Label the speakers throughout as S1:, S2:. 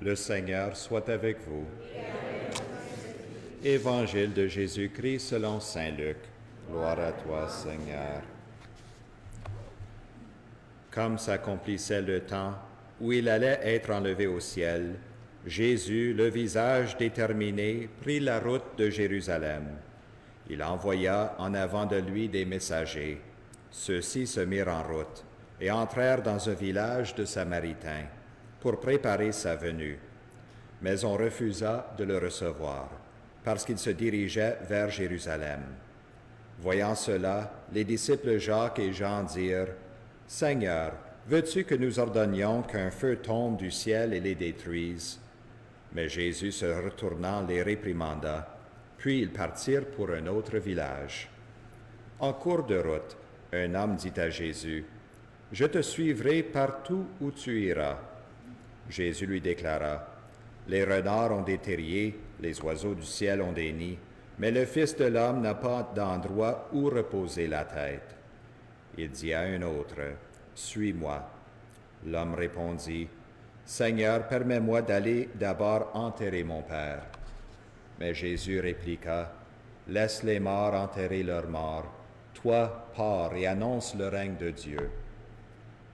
S1: Le Seigneur soit avec vous. Évangile de Jésus-Christ selon saint Luc. Gloire à toi, Seigneur. Comme s'accomplissait le temps où il allait être enlevé au ciel, Jésus, le visage déterminé, prit la route de Jérusalem. Il envoya en avant de lui des messagers. Ceux-ci se mirent en route et entrèrent dans un village de Samaritains pour préparer sa venue. Mais on refusa de le recevoir, parce qu'il se dirigeait vers Jérusalem. Voyant cela, les disciples Jacques et Jean dirent, « Seigneur, veux-tu que nous ordonnions qu'un feu tombe du ciel et les détruise? » Mais Jésus, se retournant, les réprimanda, puis ils partirent pour un autre village. En cours de route, un homme dit à Jésus, « Je te suivrai partout où tu iras. » Jésus lui déclara, « Les renards ont des terriers, les oiseaux du ciel ont des nids, mais le Fils de l'homme n'a pas d'endroit où reposer la tête. » Il dit à un autre, « Suis-moi. » L'homme répondit, « Seigneur, permets-moi d'aller d'abord enterrer mon Père. » Mais Jésus répliqua, « Laisse les morts enterrer leurs morts. Toi, pars et annonce le règne de Dieu. »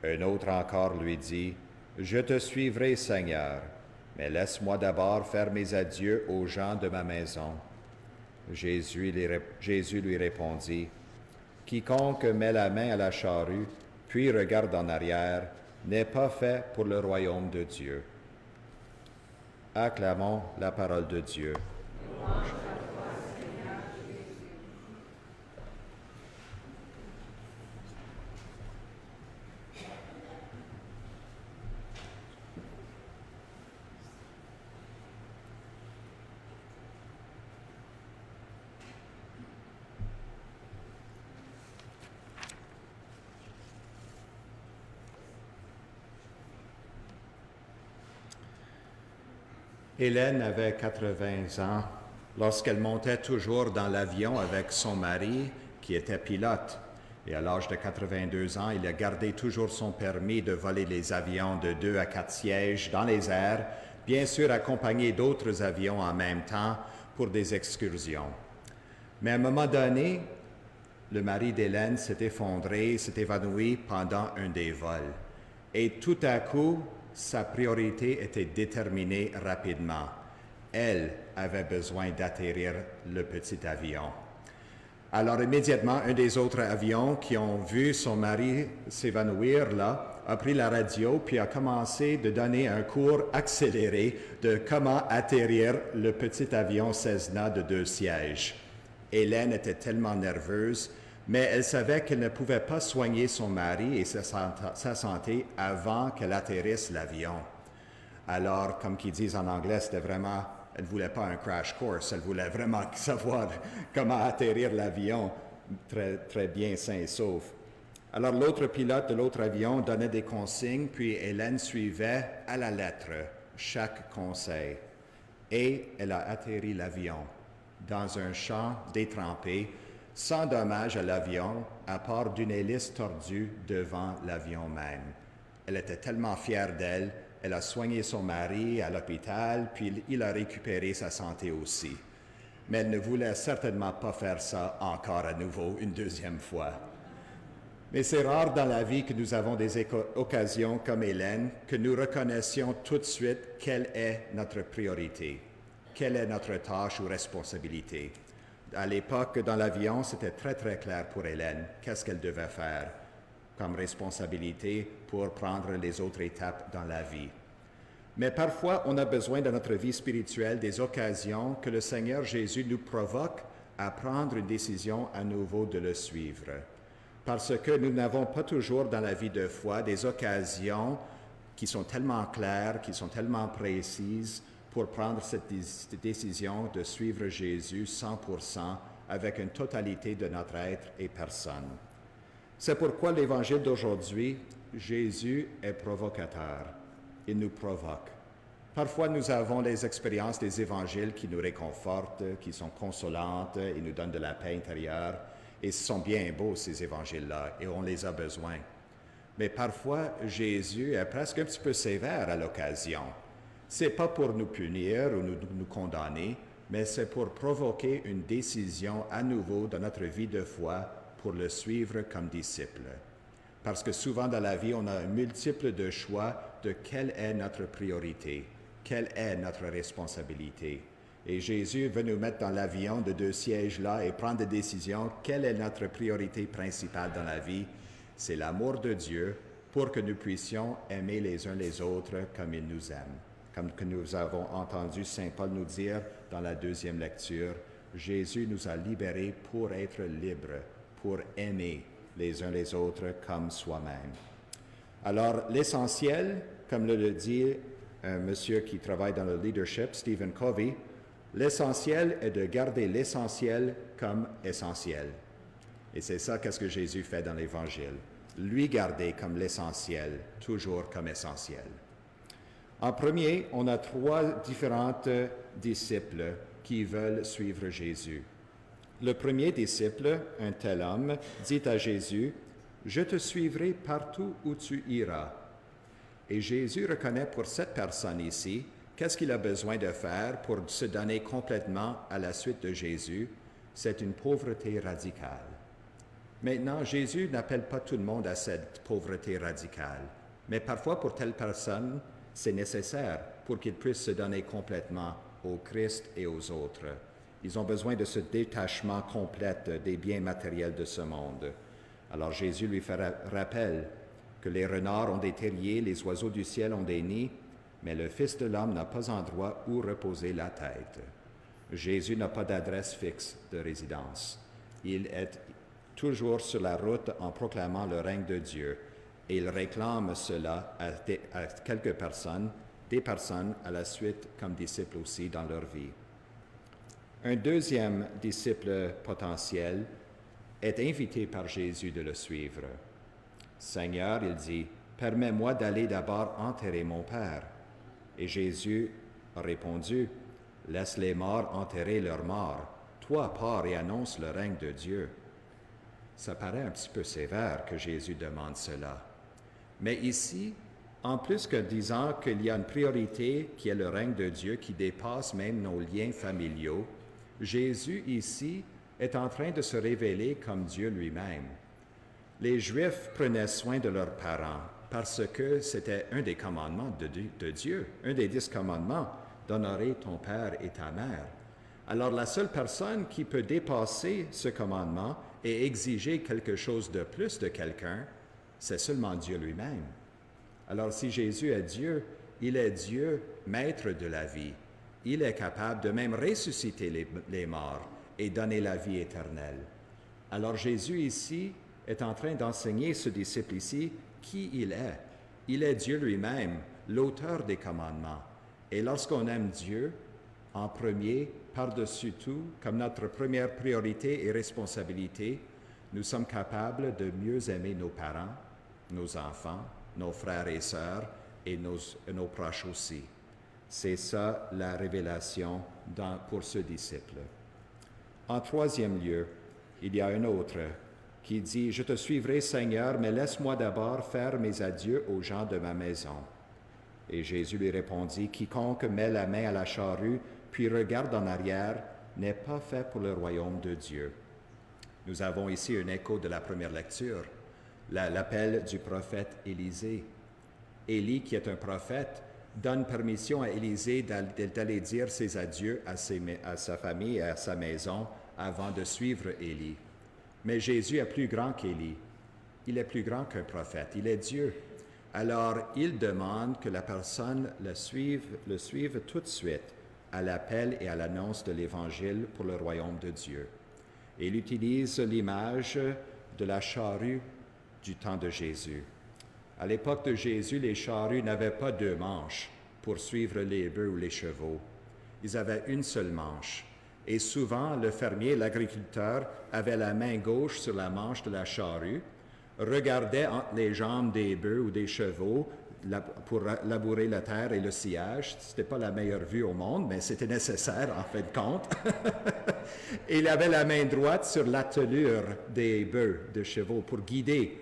S1: Un autre encore lui dit, « Je te suivrai, Seigneur, mais laisse-moi d'abord faire mes adieux aux gens de ma maison. » Jésus lui répondit, « Quiconque met la main à la charrue, puis regarde en arrière, n'est pas fait pour le royaume de Dieu. » Acclamons la parole de Dieu. Hélène avait 80 ans lorsqu'elle montait toujours dans l'avion avec son mari qui était pilote. Et à l'âge de 82 ans, il a gardé toujours son permis de voler les avions de 2 à 4 sièges dans les airs, bien sûr accompagné d'autres avions en même temps pour des excursions. Mais à un moment donné, le mari d'Hélène s'est effondré, s'est évanoui pendant un des vols. Et tout à coup, sa priorité était déterminée rapidement. Elle avait besoin d'atterrir le petit avion. Alors immédiatement, un des autres avions qui ont vu son mari s'évanouir là, a pris la radio puis a commencé de donner un cours accéléré de comment atterrir le petit avion Cessna de 2 sièges. Hélène était tellement nerveuse, mais elle savait qu'elle ne pouvait pas soigner son mari et sa santé avant qu'elle atterrisse l'avion. Alors, comme qu'ils disent en anglais, c'était vraiment, elle ne voulait pas un crash course, elle voulait vraiment savoir comment atterrir l'avion très, très bien sain et sauf. Alors, l'autre pilote de l'autre avion donnait des consignes, puis Hélène suivait à la lettre chaque conseil. Et elle a atterri l'avion dans un champ détrempé, sans dommage à l'avion, à part d'une hélice tordue devant l'avion même. Elle était tellement fière d'elle, elle a soigné son mari à l'hôpital, puis il a récupéré sa santé aussi. Mais elle ne voulait certainement pas faire ça encore à nouveau, une deuxième fois. Mais c'est rare dans la vie que nous avons des occasions comme Hélène, que nous reconnaissions tout de suite quelle est notre priorité, quelle est notre tâche ou responsabilité. À l'époque, dans l'avion, c'était très, très clair pour Hélène qu'est-ce qu'elle devait faire comme responsabilité pour prendre les autres étapes dans la vie. Mais parfois, on a besoin dans notre vie spirituelle des occasions que le Seigneur Jésus nous provoque à prendre une décision à nouveau de le suivre. Parce que nous n'avons pas toujours dans la vie de foi des occasions qui sont tellement claires, qui sont tellement précises, pour prendre cette décision de suivre Jésus 100% avec une totalité de notre être et personne. C'est pourquoi l'Évangile d'aujourd'hui, Jésus est provocateur. Il nous provoque. Parfois, nous avons les expériences des Évangiles qui nous réconfortent, qui sont consolantes et nous donnent de la paix intérieure. Et ce sont bien beaux, ces Évangiles-là, et on les a besoin. Mais parfois, Jésus est presque un petit peu sévère à l'occasion. C'est pas pour nous punir ou nous condamner, mais c'est pour provoquer une décision à nouveau dans notre vie de foi pour le suivre comme disciple. Parce que souvent dans la vie, on a un multiple de choix de quelle est notre priorité, quelle est notre responsabilité. Et Jésus veut nous mettre dans l'avion de 2 sièges là et prendre des décisions. Quelle est notre priorité principale dans la vie? C'est l'amour de Dieu pour que nous puissions aimer les uns les autres comme il nous aime. Comme que nous avons entendu Saint Paul nous dire dans la 2e lecture, Jésus nous a libérés pour être libres, pour aimer les uns les autres comme soi-même. Alors, l'essentiel, comme le dit un monsieur qui travaille dans le leadership, Stephen Covey, l'essentiel est de garder l'essentiel comme essentiel. Et c'est ça qu'est-ce que Jésus fait dans l'Évangile. Lui garder comme l'essentiel, toujours comme essentiel. En premier, on a 3 différents disciples qui veulent suivre Jésus. Le premier disciple, un tel homme, dit à Jésus, « Je te suivrai partout où tu iras. » Et Jésus reconnaît pour cette personne ici, qu'est-ce qu'il a besoin de faire pour se donner complètement à la suite de Jésus? C'est une pauvreté radicale. Maintenant, Jésus n'appelle pas tout le monde à cette pauvreté radicale, mais parfois pour telle personne, c'est nécessaire pour qu'ils puissent se donner complètement au Christ et aux autres. Ils ont besoin de ce détachement complet des biens matériels de ce monde. Alors Jésus lui fait rappel que les renards ont des terriers, les oiseaux du ciel ont des nids, mais le Fils de l'homme n'a pas endroit où reposer la tête. Jésus n'a pas d'adresse fixe de résidence. Il est toujours sur la route en proclamant le règne de Dieu. Et il réclame cela à quelques personnes, des personnes à la suite comme disciples aussi dans leur vie. Un deuxième disciple potentiel est invité par Jésus de le suivre. Seigneur, il dit, « Permets-moi d'aller d'abord enterrer mon Père. » Et Jésus a répondu, « Laisse les morts enterrer leurs morts. Toi, pars et annonce le règne de Dieu. » Ça paraît un petit peu sévère que Jésus demande cela. Mais ici, en plus que disant qu'il y a une priorité qui est le règne de Dieu qui dépasse même nos liens familiaux, Jésus ici est en train de se révéler comme Dieu lui-même. Les Juifs prenaient soin de leurs parents parce que c'était un des commandements de Dieu, un des 10 commandements, d'honorer ton père et ta mère. Alors la seule personne qui peut dépasser ce commandement et exiger quelque chose de plus de quelqu'un, c'est seulement Dieu lui-même. Alors si Jésus est Dieu, maître de la vie. Il est capable de même ressusciter les morts et donner la vie éternelle. Alors Jésus ici est en train d'enseigner ce disciple ici qui il est. Il est Dieu lui-même, l'auteur des commandements. Et lorsqu'on aime Dieu, en premier, par-dessus tout, comme notre première priorité et responsabilité, nous sommes capables de mieux aimer nos parents, nos enfants, nos frères et sœurs et nos proches aussi. C'est ça la révélation pour ce disciple. En troisième lieu, il y a un autre qui dit « Je te suivrai, Seigneur, mais laisse-moi d'abord faire mes adieux aux gens de ma maison. » Et Jésus lui répondit « Quiconque met la main à la charrue, puis regarde en arrière, n'est pas fait pour le royaume de Dieu. » Nous avons ici un écho de la première lecture, l'appel du prophète Élisée. Élie, qui est un prophète, donne permission à Élisée d'aller dire ses adieux à sa famille et à sa maison avant de suivre Élie. Mais Jésus est plus grand qu'Élie. Il est plus grand qu'un prophète. Il est Dieu. Alors, il demande que la personne le suive tout de suite à l'appel et à l'annonce de l'Évangile pour le royaume de Dieu. Et il utilise l'image de la charrue du temps de Jésus. À l'époque de Jésus, les charrues n'avaient pas 2 manches pour suivre les bœufs ou les chevaux. Ils avaient une seule manche. Et souvent, le fermier, l'agriculteur, avait la main gauche sur la manche de la charrue, regardait entre les jambes des bœufs ou des chevaux pour labourer la terre et le sillage. Ce n'était pas la meilleure vue au monde, mais c'était nécessaire en fin de compte. Et il avait la main droite sur l'attelure des bœufs, des chevaux, pour guider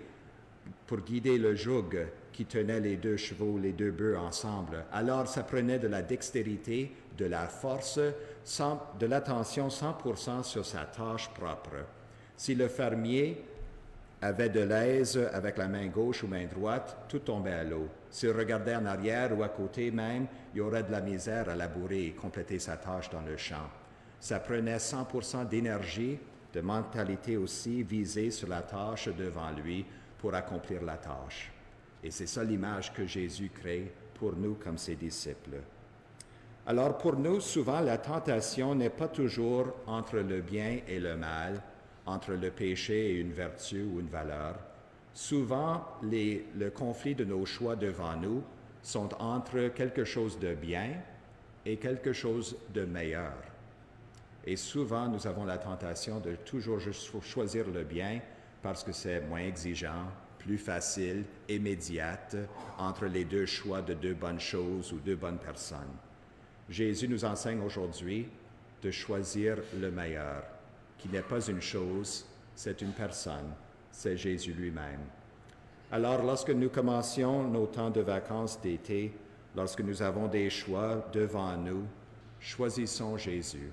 S1: le joug qui tenait les 2 chevaux, les 2 bœufs ensemble. Alors ça prenait de la dextérité, de la force, de l'attention 100% sur sa tâche propre. Si le fermier avait de l'aise avec la main gauche ou main droite, tout tombait à l'eau. S'il regardait en arrière ou à côté même, il y aurait de la misère à labourer et compléter sa tâche dans le champ. Ça prenait 100% d'énergie, de mentalité aussi, visée sur la tâche devant lui pour accomplir la tâche. Et c'est ça l'image que Jésus crée pour nous comme ses disciples. Alors pour nous, souvent, la tentation n'est pas toujours entre le bien et le mal, entre le péché et une vertu ou une valeur. Souvent, le conflit de nos choix devant nous sont entre quelque chose de bien et quelque chose de meilleur. Et souvent, nous avons la tentation de toujours juste choisir le bien parce que c'est moins exigeant, plus facile, immédiate, entre les 2 choix de 2 bonnes choses ou 2 bonnes personnes. Jésus nous enseigne aujourd'hui de choisir le meilleur, qui n'est pas une chose, c'est une personne, c'est Jésus lui-même. Alors, lorsque nous commencions nos temps de vacances d'été, lorsque nous avons des choix devant nous, choisissons Jésus.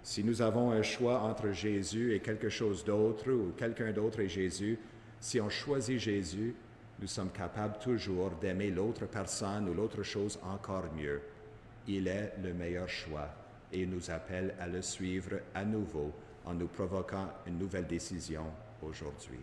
S1: Si nous avons un choix entre Jésus et quelque chose d'autre, ou quelqu'un d'autre et Jésus, si on choisit Jésus, nous sommes capables toujours d'aimer l'autre personne ou l'autre chose encore mieux. Il est le meilleur choix et il nous appelle à le suivre à nouveau en nous provoquant une nouvelle décision aujourd'hui.